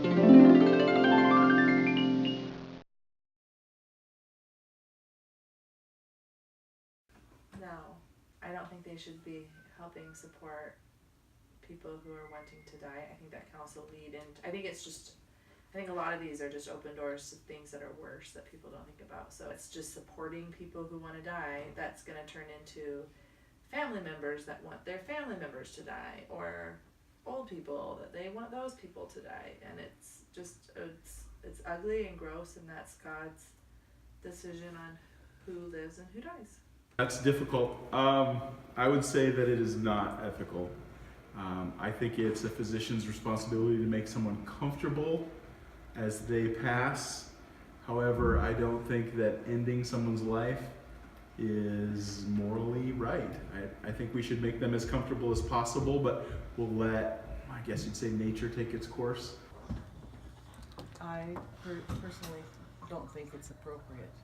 No, I don't think they should be helping support people who are wanting to die. I think that can also lead into, I think a lot of these are just open doors to things that are worse that people don't think about. So it's just supporting people who want to die that's going to turn into family members that want their family members to die, or old people that they want those people to die. And it's just, it's ugly and gross, and that's God's decision on who lives and who dies. That's difficult. I would say that it is not ethical. I think it's a physician's responsibility to make someone comfortable as they pass. However, I don't think that ending someone's life is morally right. I think we should make them as comfortable as possible, but we'll let, I guess you'd say, nature take its course. I personally don't think it's appropriate.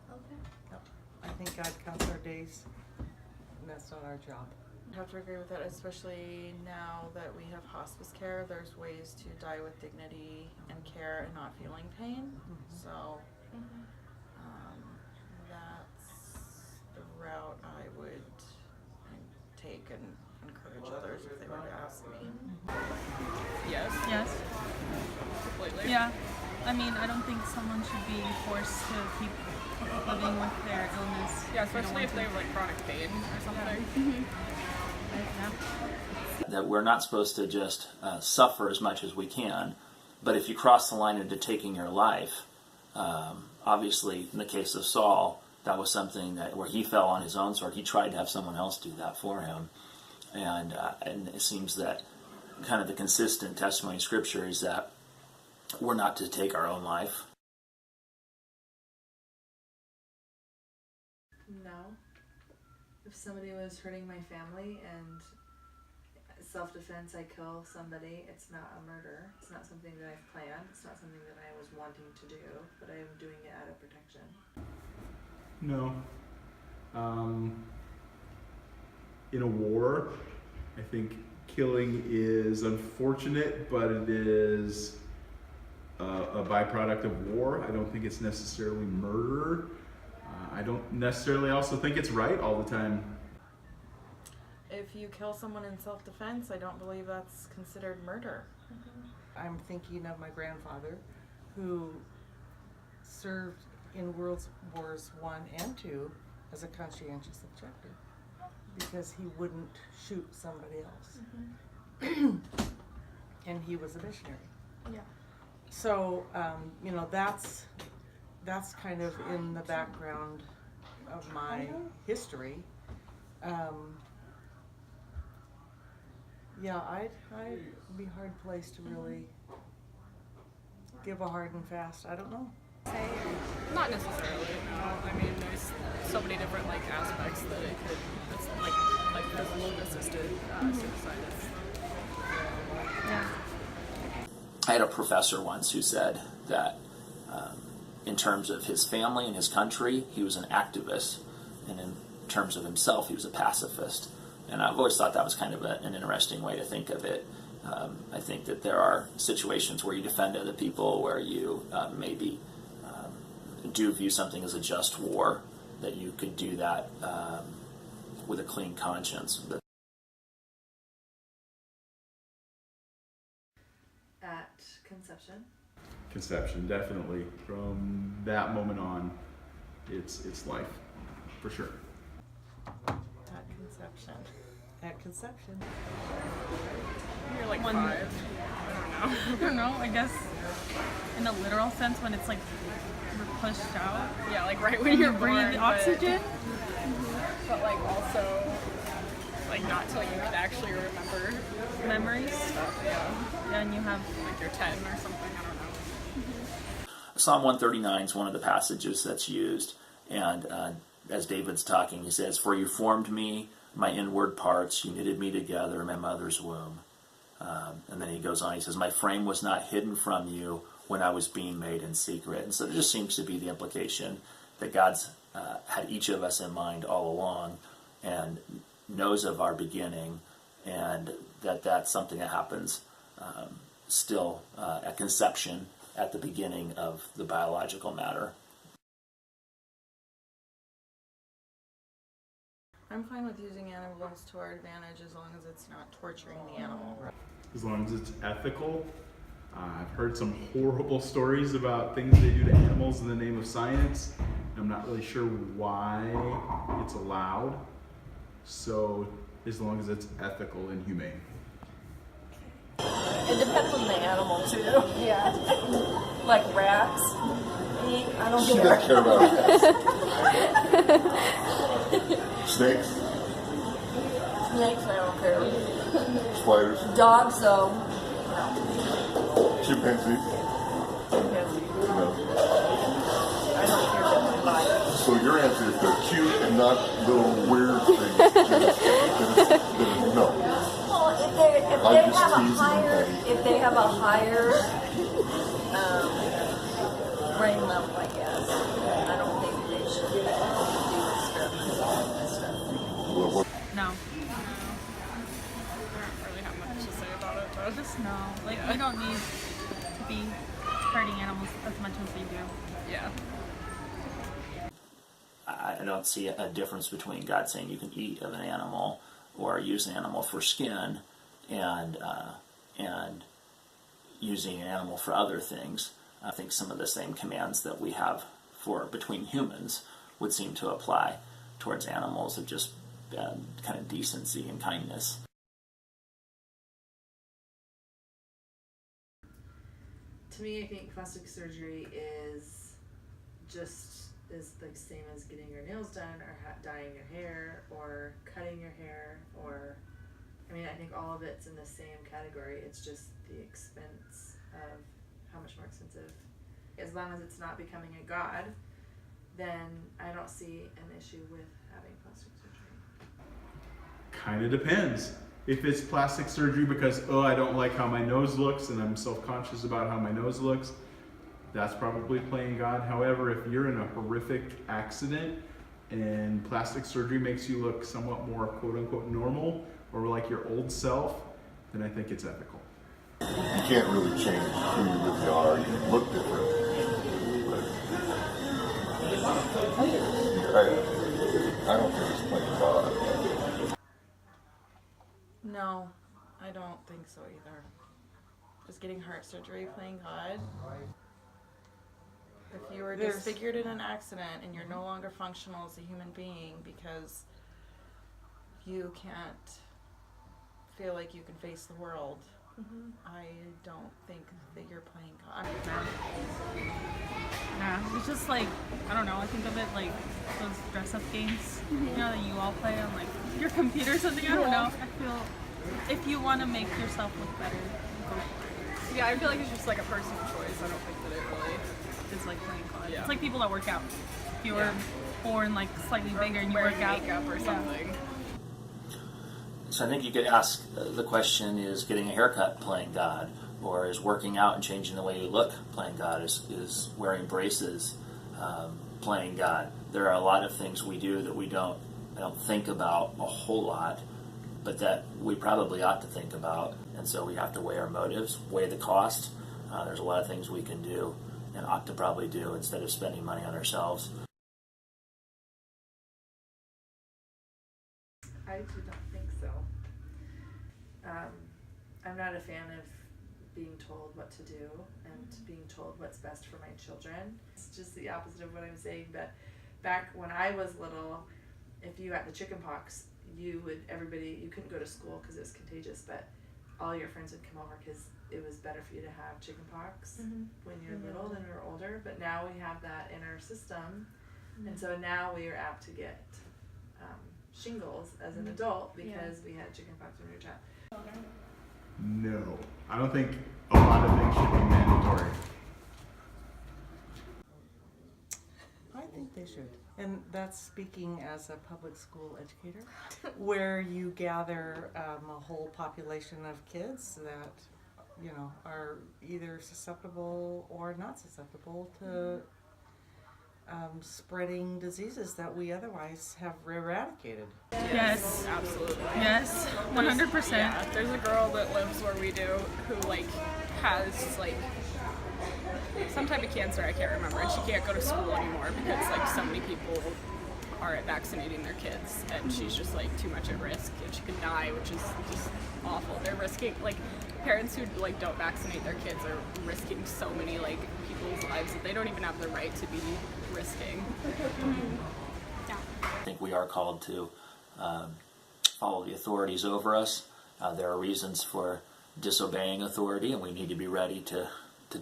Okay. No. I think God counts our days, and that's not our job. I have to agree with that, especially now that we have hospice care. There's ways to die with dignity and care and not feeling pain. So that's the route I would take and encourage others if they were to ask me. Yes. Yes. Completely. Yeah. I mean, I don't think someone should be forced to keep living with their illness. Yeah, especially if they have like chronic pain or something. Yeah. That we're not supposed to just suffer as much as we can, but if you cross the line into taking your life, obviously in the case of Saul, that was something that where he fell on his own sword. He tried to have someone else do that for him, and it seems that kind of the consistent testimony in Scripture is that we're not to take our own life. No. If somebody was hurting my family and self-defense, I kill somebody, it's not a murder. It's not something that I've planned. It's not something that I was wanting to do, but I am doing it out of protection. No. In a war, I think killing is unfortunate, but it is a byproduct of war. I don't think it's necessarily murder. I don't necessarily also think it's right all the time. If you kill someone in self-defense, I don't believe that's considered murder. I'm thinking of my grandfather, who served in World Wars I and II as a conscientious objector because he wouldn't shoot somebody else. And he was a missionary. Yeah. So, that's kind of in the background of my history. Yeah, I'd be hard placed to really give a hard and fast. I don't know. Not necessarily. No. I mean, there's so many different like aspects that it could. It's like physical assisted suicide. Yeah. I had a professor once who said that in terms of his family and his country, he was an activist, and in terms of himself, he was a pacifist. And I've always thought that was kind of an interesting way to think of it. I think that there are situations where you defend other people, where you maybe do view something as a just war, that you could do that with a clean conscience. At conception. Conception, definitely. From that moment on, it's life, for sure. At conception. At conception. You're like One- 5. I don't know. I don't know. I guess in a literal sense, when it's like you're pushed out, Yeah, like right when and you you're breathe born, the oxygen. but like also like not till you can actually remember Memories. stuff. Yeah, And you have like you're 10 or something. I don't know. Psalm 139 is one of the passages that's used, and as David's talking, he says, "For you formed me, my inward parts, you knitted me together in my mother's womb." And then he goes on, he says, "My frame was not hidden from you when I was being made in secret." And so there just seems to be the implication that God's had each of us in mind all along and knows of our beginning, and that's something that happens still at conception, at the beginning of the biological matter. I'm fine with using animals to our advantage as long as it's not torturing the animal. As long as it's ethical. I've heard some horrible stories about things they do to animals in the name of science. I'm not really sure why it's allowed. So as long as it's ethical and humane. It depends on the animal too. Yeah. Like rats. I don't She care. doesn't care about rats. Snakes, Snakes, I don't care. spiders, Dogs, though. chimpanzees. No. I don't care what they like. So your answer is they're cute and not little weird things. Then no. Well, if I'm they just have a teasing you, higher, Patty. if they have a higher brain level, I guess. I don't think they should do experiments on that stuff. Well, what, No. I don't really have much to say about it, but Just no. Like, we don't need to be hurting animals as much as we do. yeah. I don't see a difference between God saying you can eat of an animal or use an animal for skin and using an animal for other things. I think some of the same commands that we have for between humans would seem to apply towards animals of just kind of decency and kindness. To me, I think plastic surgery is like same as getting your nails done or dyeing your hair or cutting your hair or, I mean, I think all of it's in the same category. It's just the expense of how much more expensive. As long as it's not becoming a god, then I don't see an issue with having plastic surgery. Kind of depends. If it's plastic surgery because, oh, I don't like how my nose looks and I'm self-conscious about how my nose looks, that's probably playing God. However, if you're in a horrific accident and plastic surgery makes you look somewhat more quote-unquote normal or like your old self, then I think it's ethical. you can't really change who you really are. You look different. But I don't think it's playing God. No, I don't think so either. Is getting heart surgery playing God? If you were There's- disfigured in an accident and you're no longer functional as a human being because you can't feel like you can face the world, I don't think that you're playing God. Nah, it's just like, I don't know, I think of it like those dress-up games, you know, that you all play on like your computer or something. I don't know. I feel if you want to make yourself look better, go for it. Yeah, I feel like it's just like a personal choice. I don't think that it really. It's like playing God. Yeah. It's like people that work out. If you were born like slightly bigger and you Wearing work out, makeup or yeah. something. So I think you could ask the question, is getting a haircut playing God? Or is working out and changing the way you look playing God? Is wearing braces playing God? There are a lot of things we do that I don't think about a whole lot, but that we probably ought to think about. And so we have to weigh our motives, weigh the cost. There's a lot of things we can do and ought to probably do instead of spending money on ourselves. I do not think so. I'm not a fan of being told what to do and being told what's best for my children. It's just the opposite of what I'm saying, but back when I was little, if you got the chicken pox, you couldn't go to school because it was contagious, but all your friends would come over because it was better for you to have chicken pox when you're little than you're older. But now we have that in our system, and so now we are apt to get shingles as an adult because we had chicken pox when we were a child. No, I don't think a lot of things should be mandatory. I think they should. And that's speaking as a public school educator, where you gather a whole population of kids that, you know, are either susceptible or not susceptible to spreading diseases that we otherwise have eradicated. Yes. Absolutely. Yes. 100%. Yeah, there's a girl that lives where we do who like has like some type of cancer, I can't remember, and she can't go to school anymore because like so many people aren't vaccinating their kids, and she's just like too much at risk, and she could die, which is just awful. They're risking, like, parents who like don't vaccinate their kids are risking so many like people's lives that they don't even have the right to be risking. Yeah. I think we are called to follow the authorities over us. There are reasons for disobeying authority, and we need to be ready to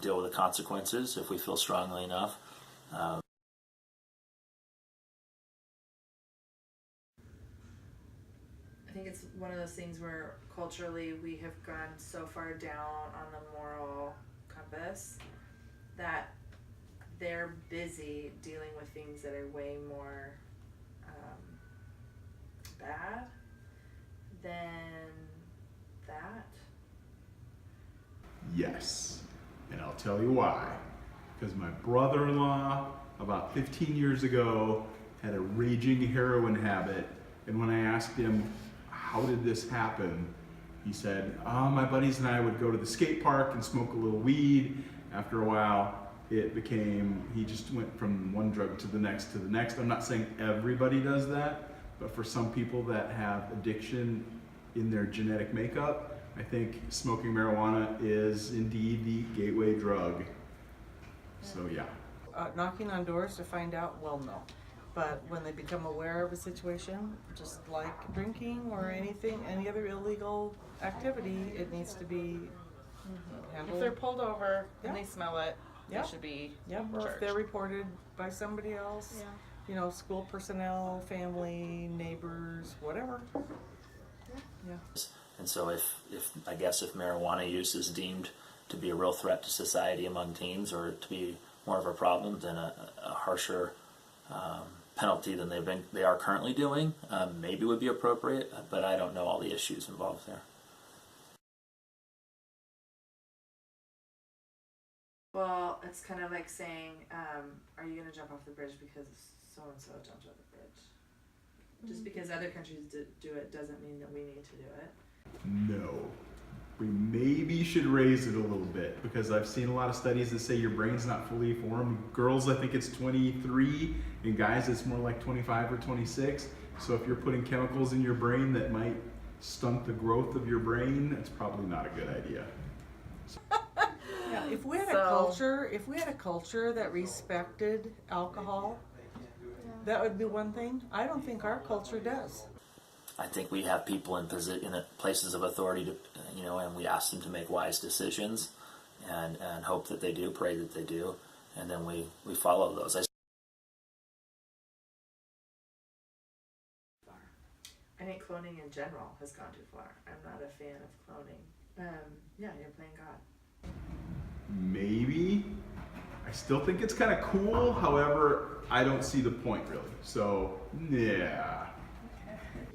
deal with the consequences if we feel strongly enough. I think it's one of those things where culturally we have gone so far down on the moral compass that they're busy dealing with things that are way more bad than that. Yes, and I'll tell you why. Because my brother-in-law, about 15 years ago, had a raging heroin habit, and when I asked him, how did this happen? He said, my buddies and I would go to the skate park and smoke a little weed. After a while, it became, he just went from one drug to the next to the next. I'm not saying everybody does that, but for some people that have addiction in their genetic makeup, I think smoking marijuana is indeed the gateway drug. So yeah. Knocking on doors to find out, well, no. But when they become aware of a situation, just like drinking or anything, any other illegal activity, it needs to be handled. If they're pulled over and Yeah. they smell it, Yeah. they should be Yep, or if charged. they're reported by somebody else, Yeah. you know, school personnel, family, neighbors, whatever. Yeah. And so if I guess if marijuana use is deemed to be a real threat to society among teens, or to be more of a problem, then a harsher penalty than they are currently doing maybe would be appropriate, but I don't know all the issues involved there. Well, it's kind of like saying, are you going to jump off the bridge because so-and-so jumped off the bridge? Just because other countries do it doesn't mean that we need to do it. No. We maybe should raise it a little bit, because I've seen a lot of studies that say your brain's not fully formed. Girls, I think it's 23, and guys, it's more like 25 or 26. So if you're putting chemicals in your brain that might stunt the growth of your brain, it's probably not a good idea. Yeah, if we had a culture that respected alcohol, that would be one thing. I don't think our culture does. I think we have people in places of authority to, and we ask them to make wise decisions, and hope that they do, pray that they do, and then we follow those. I think cloning in general has gone too far. I'm not a fan of cloning. Yeah, you're playing God. Maybe. I still think it's kind of cool. However, I don't see the point really. So, yeah.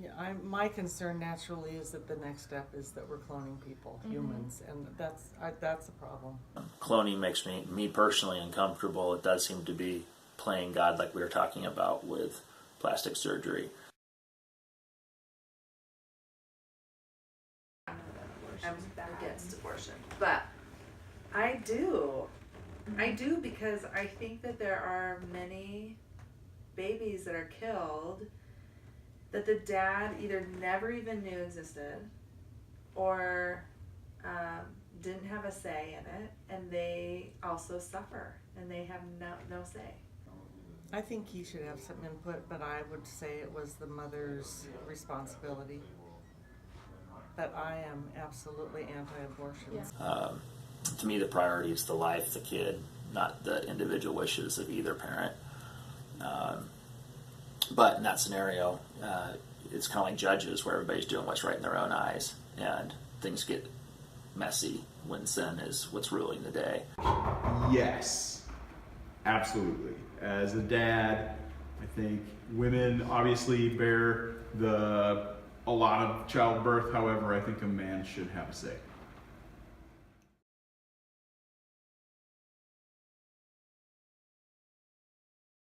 Yeah, my concern naturally is that the next step is that we're cloning people, humans, and that's a problem. Cloning makes me personally uncomfortable. It does seem to be playing God, like we were talking about with plastic surgery. I'm against abortion, but I do because I think that there are many babies that are killed that the dad either never even knew existed or didn't have a say in it, and they also suffer and they have no say. I think he should have some input, but I would say it was the mother's responsibility. But I am absolutely anti-abortion. Yeah. To me, the priority is the life, the kid, not the individual wishes of either parent. But in that scenario, it's kind of like judges, where everybody's doing what's right in their own eyes, and things get messy when sin is what's ruling the day. Yes, absolutely. As a dad, I think women obviously bear a lot of childbirth. However, I think a man should have a say.